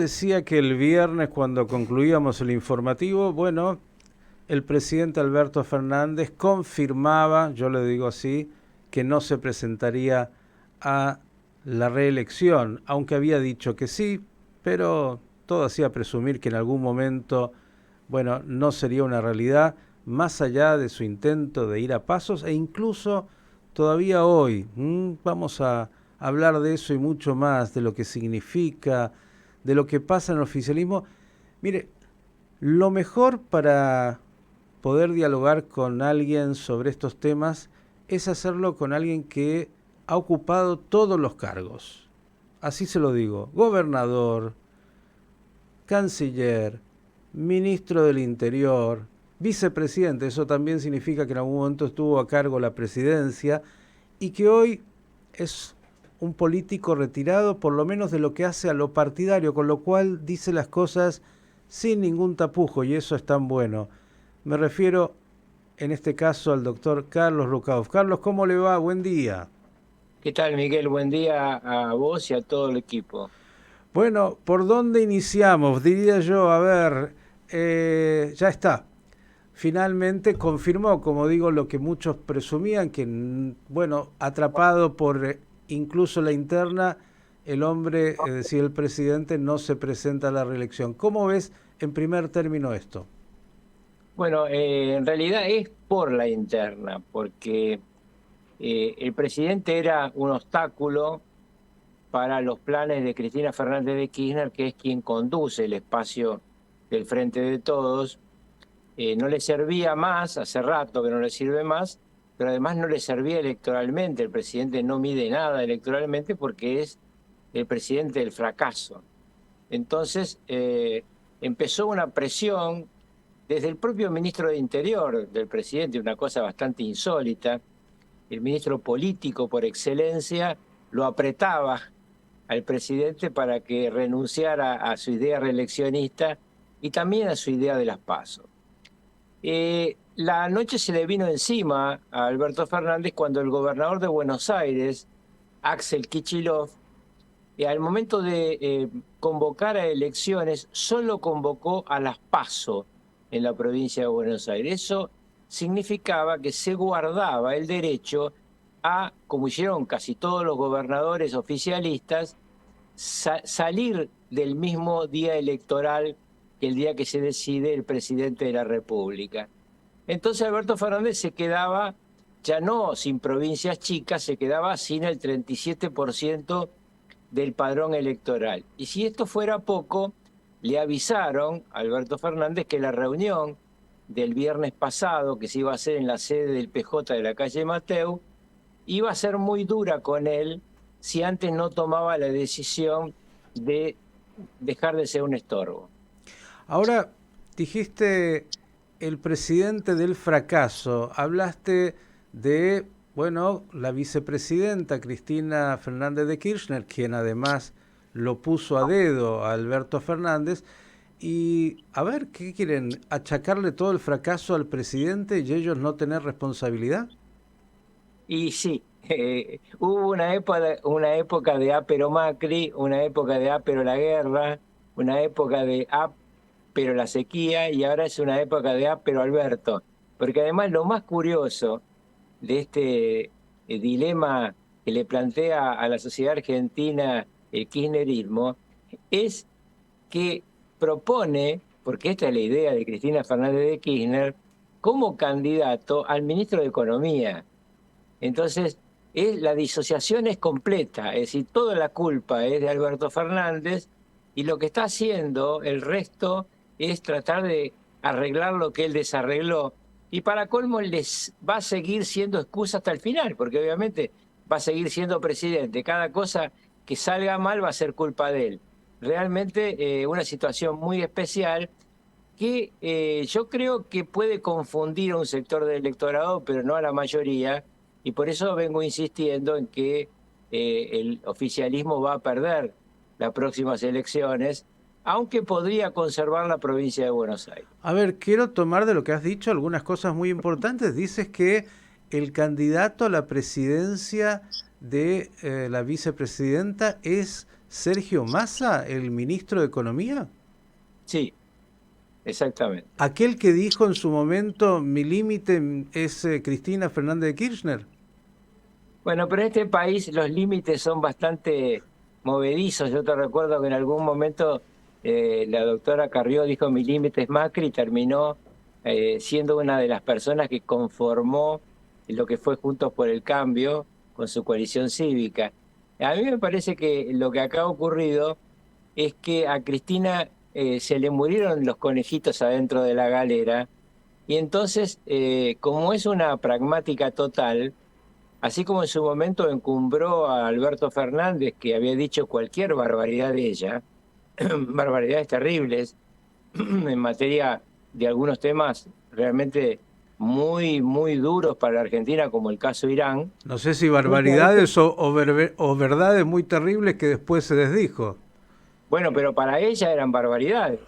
decía que el viernes cuando concluíamos el informativo, bueno, el presidente Alberto Fernández confirmaba, yo le digo así, que no se presentaría a la reelección, aunque había dicho que sí, pero todo hacía presumir que en algún momento, bueno, no sería una realidad, más allá de su intento de ir a pasos e incluso todavía hoy. Vamos a hablar de eso y mucho más, de lo que significa, de lo que pasa en el oficialismo. Mire, lo mejor para poder dialogar con alguien sobre estos temas es hacerlo con alguien que ha ocupado todos los cargos. Así se lo digo, gobernador, canciller, ministro del Interior, vicepresidente, eso también significa que en algún momento estuvo a cargo la presidencia y que hoy es un político retirado por lo menos de lo que hace a lo partidario, con lo cual dice las cosas sin ningún tapujo y eso es tan bueno. Me refiero en este caso al doctor Carlos Rucauf. Carlos, ¿cómo le va? Buen día. ¿Qué tal, Miguel? Buen día a vos y a todo el equipo. Bueno, ¿por dónde iniciamos? Diría yo, a ver, ya está. Finalmente confirmó, como digo, lo que muchos presumían, que, bueno, atrapado por incluso la interna, el hombre, es decir, el presidente, no se presenta a la reelección. ¿Cómo ves en primer término esto? Bueno, en realidad es por la interna, porque el presidente era un obstáculo para los planes de Cristina Fernández de Kirchner, que es quien conduce el espacio del Frente de Todos. No le servía más, hace rato que no le sirve más, pero además no le servía electoralmente. El presidente no mide nada electoralmente porque es el presidente del fracaso. Entonces, empezó una presión desde el propio ministro de Interior del presidente, una cosa bastante insólita. El ministro político por excelencia lo apretaba al presidente para que renunciara a su idea reeleccionista y también a su idea de las PASO. La noche se le vino encima a Alberto Fernández cuando el gobernador de Buenos Aires, Axel Kicillof, al momento de convocar a elecciones, solo convocó a las PASO en la provincia de Buenos Aires. Eso significaba que se guardaba el derecho a, como hicieron casi todos los gobernadores oficialistas, salir del mismo día electoral que el día que se decide el presidente de la República. Entonces Alberto Fernández se quedaba, ya no sin provincias chicas, se quedaba sin el 37% del padrón electoral. Y si esto fuera poco, le avisaron a Alberto Fernández que la reunión del viernes pasado, que se iba a hacer en la sede del PJ de la calle Mateu, iba a ser muy dura con él si antes no tomaba la decisión de dejar de ser un estorbo. Ahora, dijiste el presidente del fracaso, hablaste de, bueno, la vicepresidenta Cristina Fernández de Kirchner, quien además lo puso a dedo a Alberto Fernández, y a ver, ¿qué quieren? ¿Achacarle todo el fracaso al presidente y ellos no tener responsabilidad? Y sí, hubo una época de pero Macri, una época de pero la guerra, una época de pero la sequía y ahora es una época de pero Alberto. Porque además lo más curioso de este dilema que le plantea a la sociedad argentina el kirchnerismo es que propone, porque esta es la idea de Cristina Fernández de Kirchner, como candidato al ministro de Economía. Entonces, la disociación es completa, es decir, toda la culpa es de Alberto Fernández y lo que está haciendo el resto es tratar de arreglar lo que él desarregló. Y para colmo, les va a seguir siendo excusa hasta el final, porque obviamente va a seguir siendo presidente. Cada cosa que salga mal va a ser culpa de él. Realmente una situación muy especial que yo creo que puede confundir a un sector del electorado, pero no a la mayoría, y por eso vengo insistiendo en que el oficialismo va a perder las próximas elecciones, aunque podría conservar la provincia de Buenos Aires. A ver, quiero tomar de lo que has dicho algunas cosas muy importantes. Dices que el candidato a la presidencia de la vicepresidenta es Sergio Massa, el ministro de Economía? Sí, exactamente. Aquel que dijo en su momento, mi límite es Cristina Fernández de Kirchner. Bueno, pero en este país los límites son bastante movedizos. Yo te recuerdo que en algún momento la doctora Carrió dijo mi límite es Macri y terminó siendo una de las personas que conformó lo que fue Juntos por el Cambio con su coalición cívica. A mí me parece que lo que acá ha ocurrido es que a Cristina se le murieron los conejitos adentro de la galera y entonces, como es una pragmática total, así como en su momento encumbró a Alberto Fernández, que había dicho cualquier barbaridad de ella, barbaridades terribles, en materia de algunos temas realmente muy, muy duros para la Argentina, como el caso Irán. No sé si Ella hizo- barbaridades o verdades muy terribles que después se desdijo. Bueno, pero para ella eran barbaridades.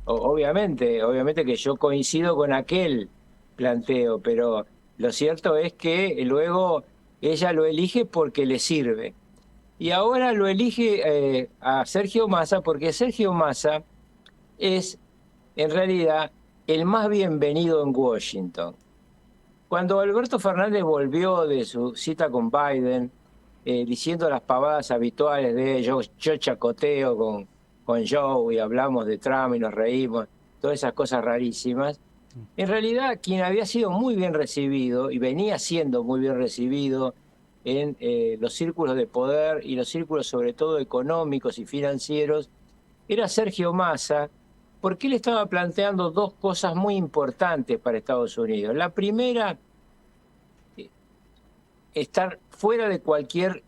Obviamente que yo coincido con aquel planteo, pero lo cierto es que luego ella lo elige porque le sirve. Y ahora lo elige a Sergio Massa porque Sergio Massa es en realidad el más bienvenido en Washington. Cuando Alberto Fernández volvió de su cita con Biden, diciendo las pavadas habituales de yo chacoteo con Joe y hablamos de Trump y nos reímos, todas esas cosas rarísimas, en realidad quien había sido muy bien recibido y venía siendo muy bien recibido en los círculos de poder y los círculos sobre todo económicos y financieros era Sergio Massa, porque él estaba planteando dos cosas muy importantes para Estados Unidos. La primera, estar fuera de cualquier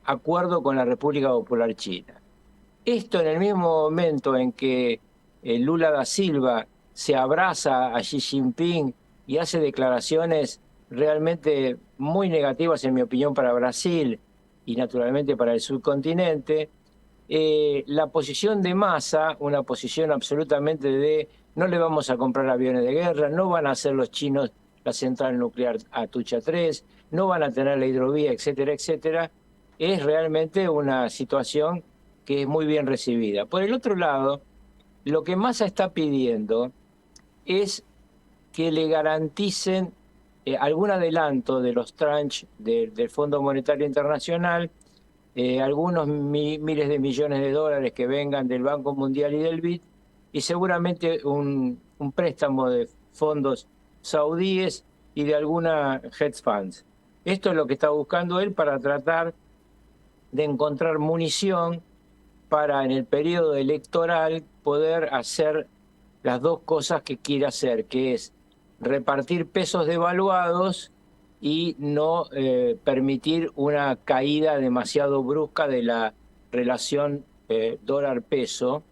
acuerdo con la República Popular China. Esto en el mismo momento en que Lula da Silva se abraza a Xi Jinping y hace declaraciones realmente muy negativas, en mi opinión, para Brasil y naturalmente para el subcontinente, la posición de Massa, una posición absolutamente de no le vamos a comprar aviones de guerra, no van a hacer los chinos la central nuclear Atucha 3, no van a tener la hidrovía, etcétera, etcétera, es realmente una situación que es muy bien recibida. Por el otro lado, lo que Massa está pidiendo es que le garanticen algún adelanto de los tranches del Fondo Monetario Internacional, algunos miles de millones de dólares que vengan del Banco Mundial y del BID, y seguramente un préstamo de fondos saudíes y de alguna hedge funds. Esto es lo que está buscando él para tratar de encontrar munición para en el periodo electoral poder hacer las dos cosas que quiere hacer, que es repartir pesos devaluados y no permitir una caída demasiado brusca de la relación dólar-peso,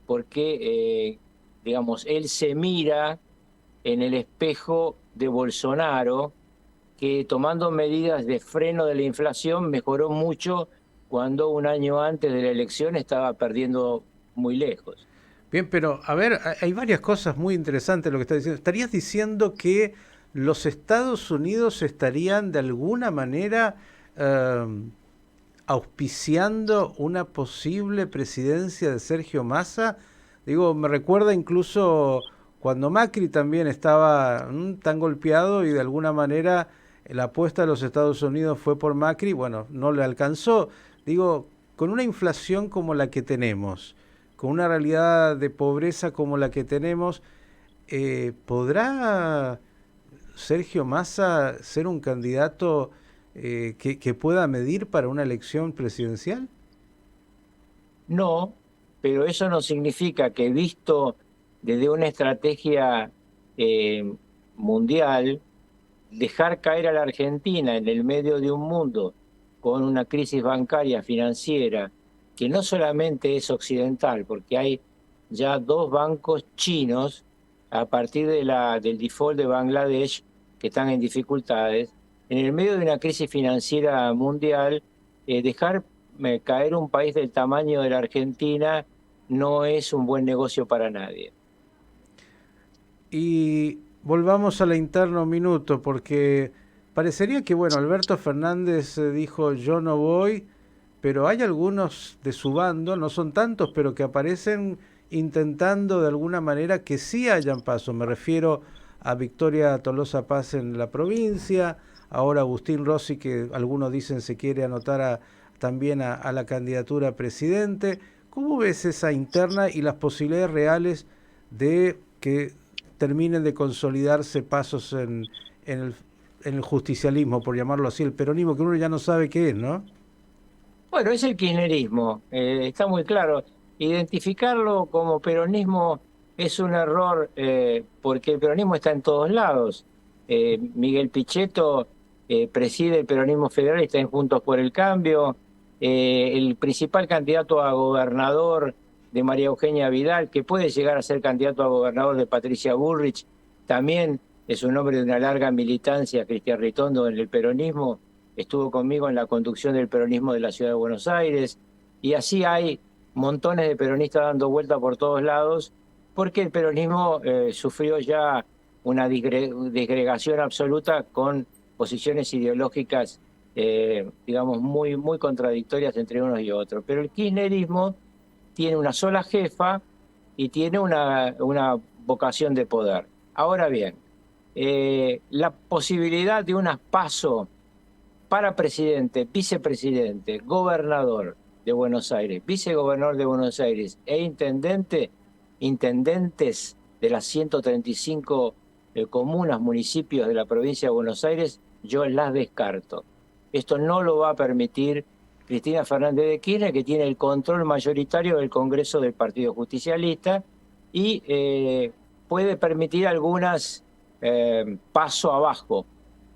porque, digamos, él se mira en el espejo de Bolsonaro, que tomando medidas de freno de la inflación mejoró mucho cuando un año antes de la elección estaba perdiendo muy lejos. Bien, pero a ver, hay varias cosas muy interesantes lo que estás diciendo. ¿Estarías diciendo que los Estados Unidos estarían de alguna manera eh, auspiciando una posible presidencia de Sergio Massa? Digo, me recuerda incluso cuando Macri también estaba tan golpeado y de alguna manera la apuesta de los Estados Unidos fue por Macri, bueno, no le alcanzó. Digo, con una inflación como la que tenemos, con una realidad de pobreza como la que tenemos, ¿podrá Sergio Massa ser un candidato que pueda medir para una elección presidencial? No, pero eso no significa que visto desde una estrategia eh, mundial, dejar caer a la Argentina en el medio de un mundo con una crisis bancaria financiera que no solamente es occidental, porque hay ya dos bancos chinos a partir del default de Bangladesh que están en dificultades, en el medio de una crisis financiera mundial, dejar caer un país del tamaño de la Argentina no es un buen negocio para nadie. Y volvamos a la interna un minuto, porque parecería que, bueno, Alberto Fernández dijo yo no voy, pero hay algunos de su bando, no son tantos, pero que aparecen intentando de alguna manera que sí hayan pasos. Me refiero a Victoria Tolosa Paz en la provincia, ahora Agustín Rossi, que algunos dicen se quiere anotar también a la candidatura a presidente. ¿Cómo ves esa interna y las posibilidades reales de que terminen de consolidarse pasos en el justicialismo, por llamarlo así, el peronismo, que uno ya no sabe qué es, ¿no? Bueno, es el kirchnerismo, está muy claro. Identificarlo como peronismo es un error porque el peronismo está en todos lados. Miguel Pichetto preside el peronismo federal y está en Juntos por el Cambio. El principal candidato a gobernador de María Eugenia Vidal, que puede llegar a ser candidato a gobernador de Patricia Bullrich, también es un hombre de una larga militancia, Cristian Ritondo, en el peronismo. Estuvo conmigo en la conducción del peronismo de la Ciudad de Buenos Aires, y así hay montones de peronistas dando vuelta por todos lados, porque el peronismo sufrió ya una disgregación absoluta con posiciones ideológicas, digamos, muy contradictorias entre unos y otros. Pero el kirchnerismo tiene una sola jefa y tiene una vocación de poder. Ahora bien, la posibilidad de unas PASO para presidente, vicepresidente, gobernador de Buenos Aires, vicegobernador de Buenos Aires e intendentes de las 135 comunas, municipios de la provincia de Buenos Aires, yo las descarto. Esto no lo va a permitir Cristina Fernández de Kirchner, que tiene el control mayoritario del Congreso del Partido Justicialista y puede permitir algunas paso abajo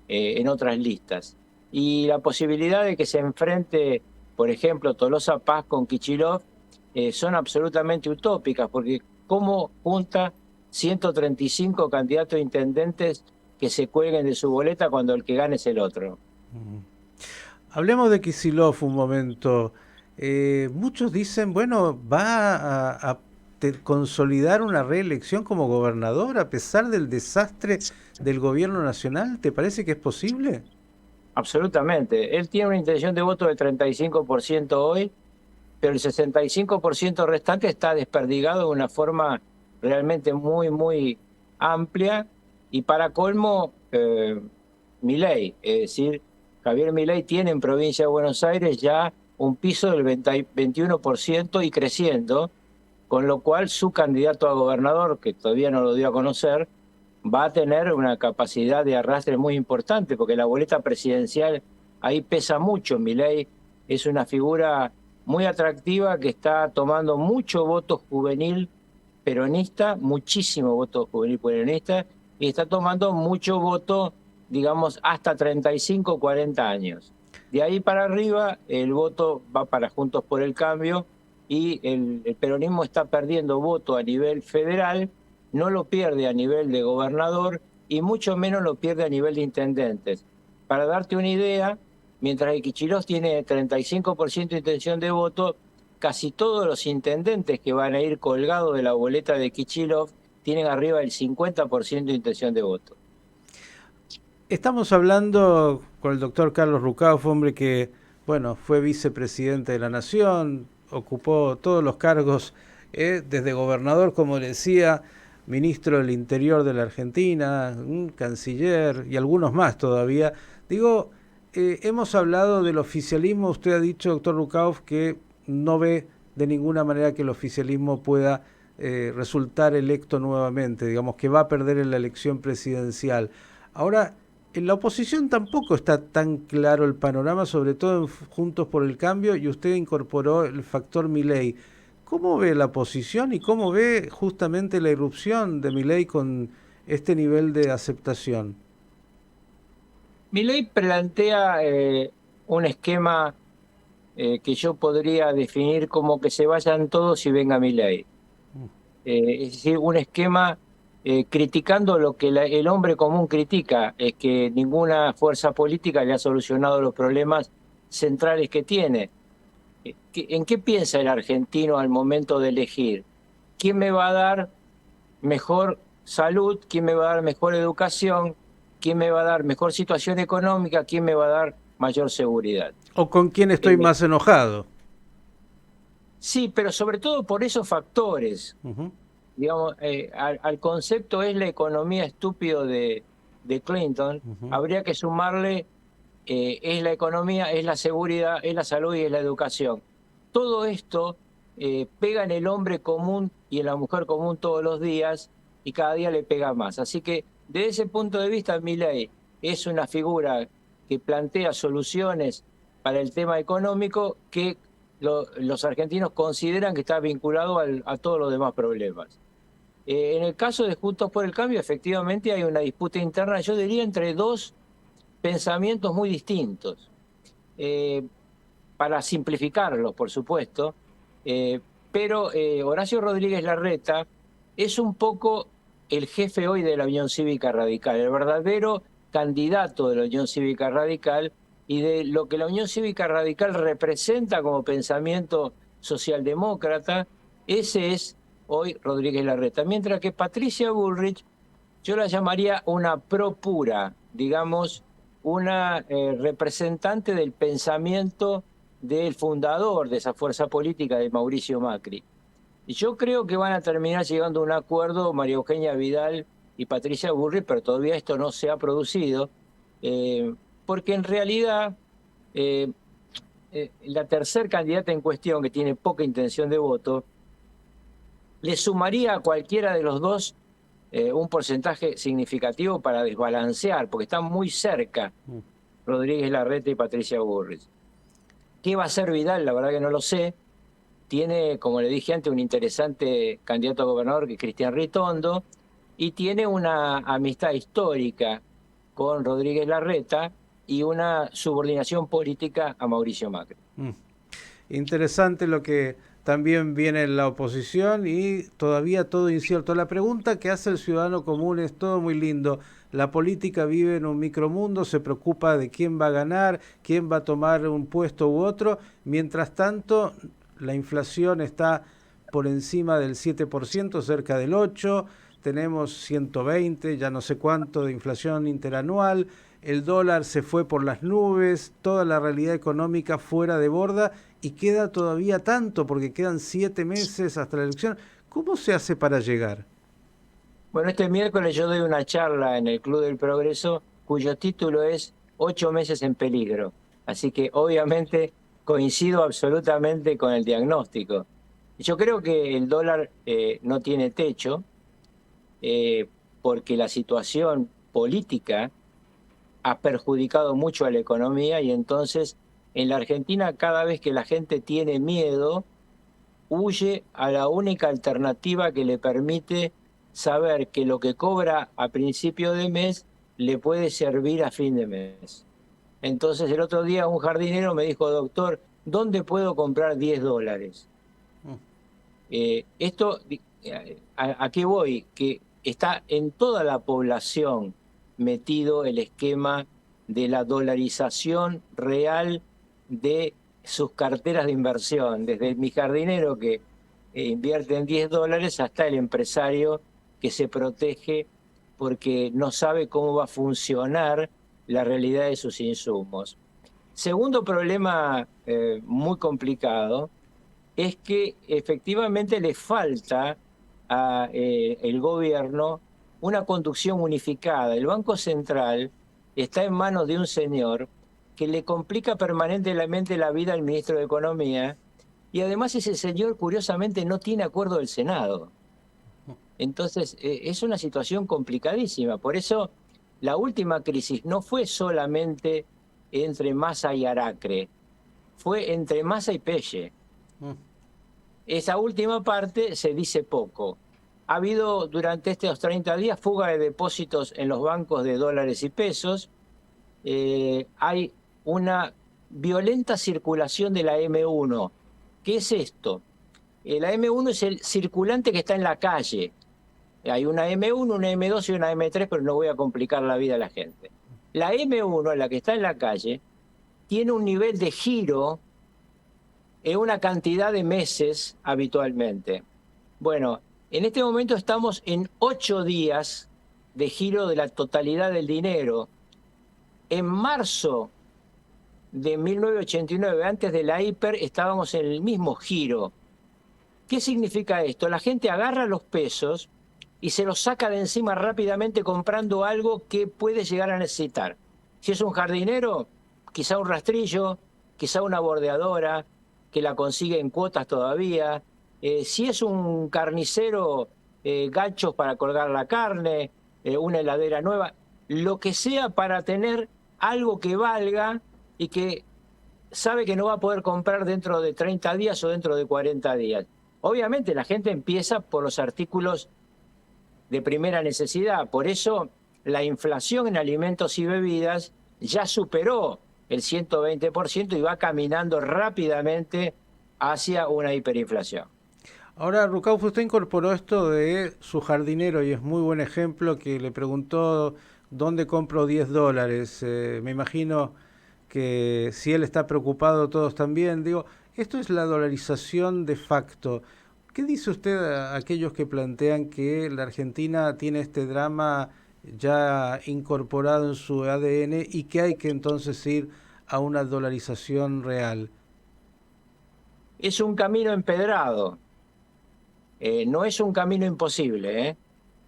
en otras listas. Y la posibilidad de que se enfrente, por ejemplo, Tolosa Paz con Kicillof, son absolutamente utópicas, porque ¿cómo junta 135 candidatos a intendentes que se cuelguen de su boleta cuando el que gane es el otro? Hablemos de Kicillof un momento. Muchos dicen, bueno, va a consolidar una reelección como gobernador a pesar del desastre del gobierno nacional. ¿Te parece que es posible? Absolutamente. Él tiene una intención de voto del 35% hoy, pero el 65% restante está desperdigado de una forma realmente muy amplia. Y para colmo, Milei, es decir, Javier Milei tiene en provincia de Buenos Aires ya un piso del 21% y creciendo, con lo cual su candidato a gobernador, que todavía no lo dio a conocer, va a tener una capacidad de arrastre muy importante, porque la boleta presidencial ahí pesa mucho. Milei es una figura muy atractiva que está tomando mucho voto juvenil peronista, muchísimo voto juvenil peronista, y está tomando mucho voto, digamos, hasta 35, 40 años. De ahí para arriba, el voto va para Juntos por el Cambio y el peronismo está perdiendo voto a nivel federal, no lo pierde a nivel de gobernador y mucho menos lo pierde a nivel de intendentes. Para darte una idea, mientras que Kicillof tiene 35% de intención de voto, casi todos los intendentes que van a ir colgados de la boleta de Kicillof tienen arriba del 50% de intención de voto. Estamos hablando con el doctor Carlos Rucauf, hombre que, bueno, fue vicepresidente de la Nación, ocupó todos los cargos, desde gobernador, como le decía, ministro del Interior de la Argentina, un canciller y algunos más todavía. Digo, hemos hablado del oficialismo, usted ha dicho, doctor Rucauf, que no ve de ninguna manera que el oficialismo pueda resultar electo nuevamente, digamos que va a perder en la elección presidencial. Ahora, en la oposición tampoco está tan claro el panorama, sobre todo en Juntos por el Cambio, y usted incorporó el factor Milei. ¿Cómo ve la oposición y cómo ve justamente la irrupción de Milei con este nivel de aceptación? Milei plantea un esquema que yo podría definir como que se vayan todos y venga Milei. Es decir, un esquema criticando lo que el hombre común critica, es que ninguna fuerza política le ha solucionado los problemas centrales que tiene. ¿En qué piensa el argentino al momento de elegir? ¿Quién me va a dar mejor salud? ¿Quién me va a dar mejor educación? ¿Quién me va a dar mejor situación económica? ¿Quién me va a dar mayor seguridad. ¿O con quién estoy más enojado? Sí, pero sobre todo por esos factores. Uh-huh. Digamos, al concepto es la economía estúpido de Clinton, Uh-huh. habría que sumarle es la economía, es la seguridad, es la salud y es la educación. Todo esto pega en el hombre común y en la mujer común todos los días y cada día le pega más. Así que desde ese punto de vista, Milei es una figura que plantea soluciones para el tema económico que los argentinos consideran que está vinculado a todos los demás problemas. En el caso de Juntos por el Cambio, efectivamente hay una disputa interna, yo diría, entre dos pensamientos muy distintos. Para simplificarlos, por supuesto, pero Horacio Rodríguez Larreta es un poco el jefe hoy de la Unión Cívica Radical, el verdadero candidato de la Unión Cívica Radical y de lo que la Unión Cívica Radical representa como pensamiento socialdemócrata, ese es hoy Rodríguez Larreta. Mientras que Patricia Bullrich, yo la llamaría una pro pura, digamos, una representante del pensamiento del fundador de esa fuerza política, de Mauricio Macri. Y yo creo que van a terminar llegando a un acuerdo María Eugenia Vidal y Patricia Bullrich, pero todavía esto no se ha producido, porque en realidad la tercer candidata en cuestión, que tiene poca intención de voto, le sumaría a cualquiera de los dos un porcentaje significativo para desbalancear, porque están muy cerca Rodríguez Larreta y Patricia Bullrich. ¿Qué va a hacer Vidal? La verdad que no lo sé. Tiene, como le dije antes, un interesante candidato a gobernador que es Cristian Ritondo, y tiene una amistad histórica con Rodríguez Larreta y una subordinación política a Mauricio Macri. Interesante lo que también viene en la oposición y todavía todo incierto. La pregunta que hace el ciudadano común es todo muy lindo. La política vive en un micromundo, se preocupa de quién va a ganar, quién va a tomar un puesto u otro. Mientras tanto, la inflación está por encima del 7%, cerca del 8%. Tenemos 120, ya no sé cuánto, de inflación interanual. El dólar se fue por las nubes, toda la realidad económica fuera de borda y queda todavía tanto porque quedan 7 meses hasta la elección. ¿Cómo se hace para llegar? Bueno, este miércoles yo doy una charla en el Club del Progreso cuyo título es 8 meses en peligro. Así que obviamente coincido absolutamente con el diagnóstico. Yo creo que el dólar no tiene techo porque la situación política ha perjudicado mucho a la economía y entonces en la Argentina cada vez que la gente tiene miedo, huye a la única alternativa que le permite saber que lo que cobra a principio de mes le puede servir a fin de mes. Entonces el otro día un jardinero me dijo, doctor, ¿dónde puedo comprar $10? Esto, ¿a qué voy? Que está en toda la población metido el esquema de la dolarización real de sus carteras de inversión, desde mi jardinero que invierte en $10 hasta el empresario que se protege porque no sabe cómo va a funcionar la realidad de sus insumos. Segundo problema muy complicado es que efectivamente le falta al gobierno una conducción unificada. El Banco Central está en manos de un señor que le complica permanentemente la vida al ministro de Economía y además ese señor curiosamente no tiene acuerdo del Senado. Entonces es una situación complicadísima. Por eso la última crisis no fue solamente entre Massa y Aracre, fue entre Massa y Pelle. Esa última parte se dice poco. Ha habido durante estos 30 días fuga de depósitos en los bancos de dólares y pesos. Hay una violenta circulación de la M1. ¿Qué es esto? La M1 es el circulante que está en la calle. Hay una M1, una M2 y una M3, pero no voy a complicar la vida a la gente. La M1, la que está en la calle, tiene un nivel de giro en una cantidad de meses habitualmente. Bueno, en este momento estamos en 8 días de giro de la totalidad del dinero. En marzo de 1989, antes de la hiper, estábamos en el mismo giro. ¿Qué significa esto? La gente agarra los pesos y se los saca de encima rápidamente comprando algo que puede llegar a necesitar. Si es un jardinero, quizá un rastrillo, quizá una bordeadora, que la consigue en cuotas todavía. Si es un carnicero, ganchos para colgar la carne, una heladera nueva, lo que sea para tener algo que valga y que sabe que no va a poder comprar dentro de 30 días o dentro de 40 días. Obviamente la gente empieza por los artículos de primera necesidad. Por eso la inflación en alimentos y bebidas ya superó el 120% y va caminando rápidamente hacia una hiperinflación. Ahora, Rucauf, usted incorporó esto de su jardinero y es muy buen ejemplo que le preguntó dónde compro $10. Me imagino que si él está preocupado, todos también. Digo, esto es la dolarización de facto. ¿Qué dice usted a aquellos que plantean que la Argentina tiene este drama ya incorporado en su ADN y que hay que entonces ir a una dolarización real? Es un camino empedrado. No es un camino imposible,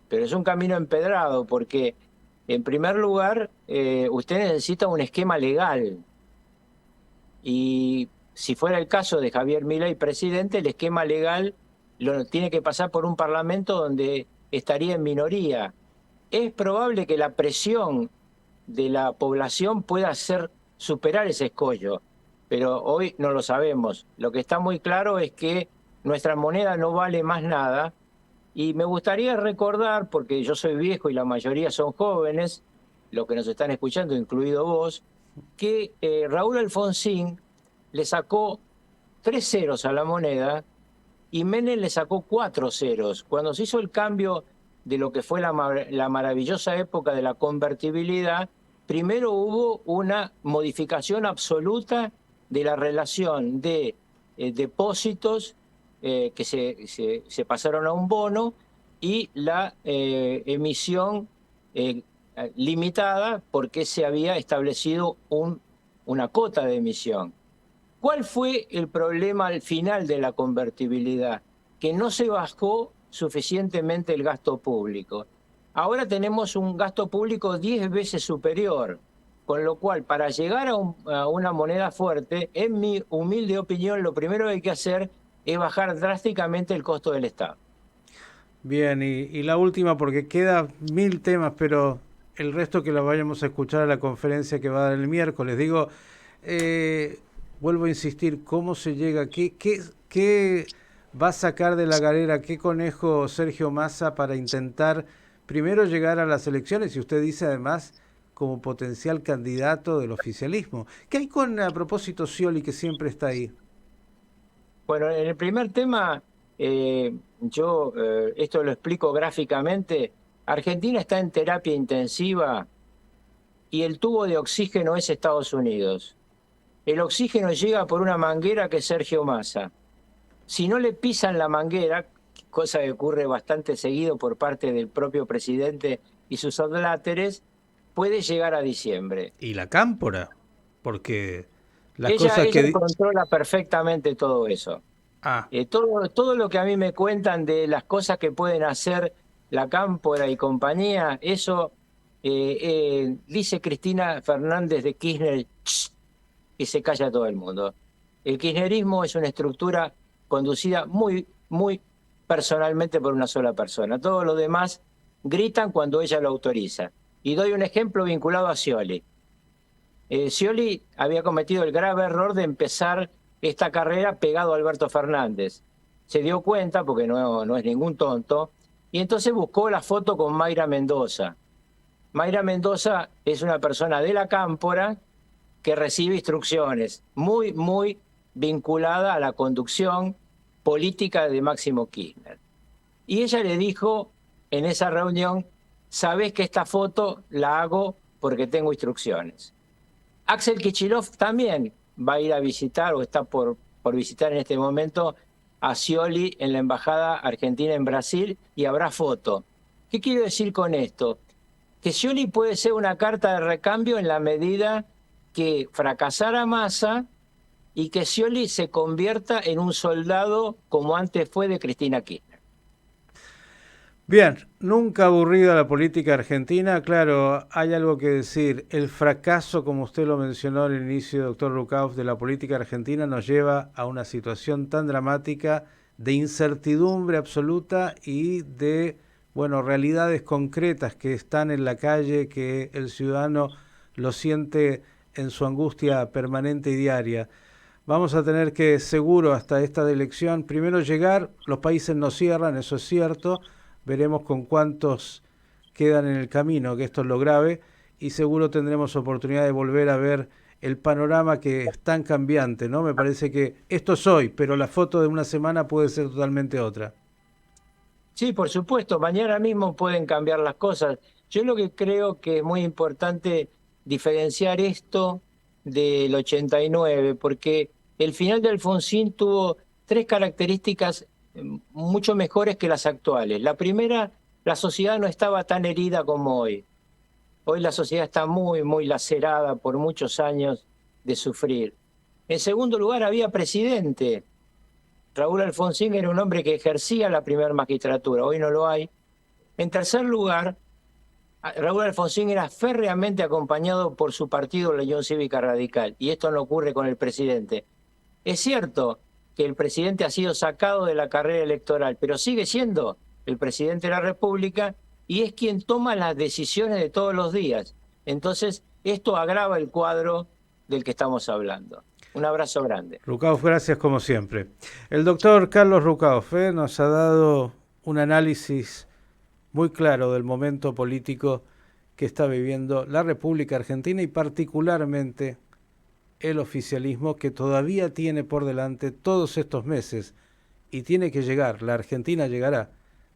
pero es un camino empedrado porque, en primer lugar, usted necesita un esquema legal. Y si fuera el caso de Javier Milei presidente, el esquema legal lo tiene que pasar por un parlamento donde estaría en minoría. Es probable que la presión de la población pueda hacer superar ese escollo, pero hoy no lo sabemos. Lo que está muy claro es que nuestra moneda no vale más nada y me gustaría recordar, porque yo soy viejo y la mayoría son jóvenes, los que nos están escuchando, incluido vos, que Raúl Alfonsín le sacó 3 ceros a la moneda y Menem le sacó 4 ceros. Cuando se hizo el cambio de lo que fue la maravillosa época de la convertibilidad, primero hubo una modificación absoluta de la relación de depósitos que se pasaron a un bono y la emisión limitada porque se había establecido una cota de emisión. ¿Cuál fue el problema al final de la convertibilidad? Que no se bajó suficientemente el gasto público. Ahora tenemos un gasto público 10 veces superior, con lo cual para llegar a una moneda fuerte, en mi humilde opinión, lo primero que hay que hacer es bajar drásticamente el costo del Estado. Bien, y la última, porque queda 1000 temas, pero el resto que lo vayamos a escuchar a la conferencia que va a dar el miércoles. Digo, vuelvo a insistir, ¿cómo se llega? ¿Qué va a sacar de la galera? ¿Qué conejo Sergio Massa para intentar primero llegar a las elecciones? Y usted dice además como potencial candidato del oficialismo. ¿Qué hay con, a propósito, Scioli, que siempre está ahí? Bueno, en el primer tema, esto lo explico gráficamente. Argentina está en terapia intensiva y el tubo de oxígeno es Estados Unidos. El oxígeno llega por una manguera que es Sergio Massa. Si no le pisan la manguera, cosa que ocurre bastante seguido por parte del propio presidente y sus adláteres, puede llegar a diciembre. Y la cámpora, porque las Ella, cosas ella que... controla perfectamente todo eso. Ah, Todo lo que a mí me cuentan de las cosas que pueden hacer la Cámpora y compañía, eso dice Cristina Fernández de Kirchner y se calla todo el mundo. El kirchnerismo es una estructura conducida muy personalmente por una sola persona. Todos los demás gritan cuando ella lo autoriza. Y doy un ejemplo vinculado a Scioli. Scioli había cometido el grave error de empezar esta carrera pegado a Alberto Fernández. Se dio cuenta, porque no es ningún tonto, y entonces buscó la foto con Mayra Mendoza. Mayra Mendoza es una persona de la Cámpora que recibe instrucciones muy vinculada a la conducción política de Máximo Kirchner. Y ella le dijo en esa reunión, sabés que esta foto la hago porque tengo instrucciones. Axel Kicillof también va a ir a visitar o está por visitar en este momento a Scioli en la Embajada Argentina en Brasil y habrá foto. ¿Qué quiero decir con esto? Que Scioli puede ser una carta de recambio en la medida que fracasara Massa y que Scioli se convierta en un soldado como antes fue de Cristina Kirchner. Bien, nunca aburrida la política argentina. Claro, hay algo que decir. El fracaso, como usted lo mencionó al inicio, doctor Rucauf, de la política argentina nos lleva a una situación tan dramática de incertidumbre absoluta y de, bueno, realidades concretas que están en la calle, que el ciudadano lo siente en su angustia permanente y diaria. Vamos a tener que, seguro, hasta esta elección, primero llegar, los países no cierran, eso es cierto, veremos con cuántos quedan en el camino, que esto es lo grave, y seguro tendremos oportunidad de volver a ver el panorama que es tan cambiante, ¿no? Me parece que esto es hoy, pero la foto de una semana puede ser totalmente otra. Sí, por supuesto, mañana mismo pueden cambiar las cosas. Yo lo que creo que es muy importante diferenciar esto del 89, porque el final de Alfonsín tuvo tres características mucho mejores que las actuales. La primera, la sociedad no estaba tan herida como hoy. Hoy la sociedad está muy, muy lacerada por muchos años de sufrir. En segundo lugar, había presidente. Raúl Alfonsín era un hombre que ejercía la primera magistratura, hoy no lo hay. En tercer lugar, Raúl Alfonsín era férreamente acompañado por su partido, la Unión Cívica Radical, y esto no ocurre con el presidente. Es cierto que el presidente ha sido sacado de la carrera electoral, pero sigue siendo el presidente de la República y es quien toma las decisiones de todos los días. Entonces, esto agrava el cuadro del que estamos hablando. Un abrazo grande. Rucauf, gracias como siempre. El doctor Carlos Rucauf nos ha dado un análisis muy claro del momento político que está viviendo la República Argentina y particularmente el oficialismo que todavía tiene por delante todos estos meses y tiene que llegar, la Argentina llegará,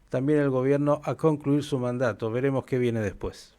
también el gobierno a concluir su mandato. Veremos qué viene después.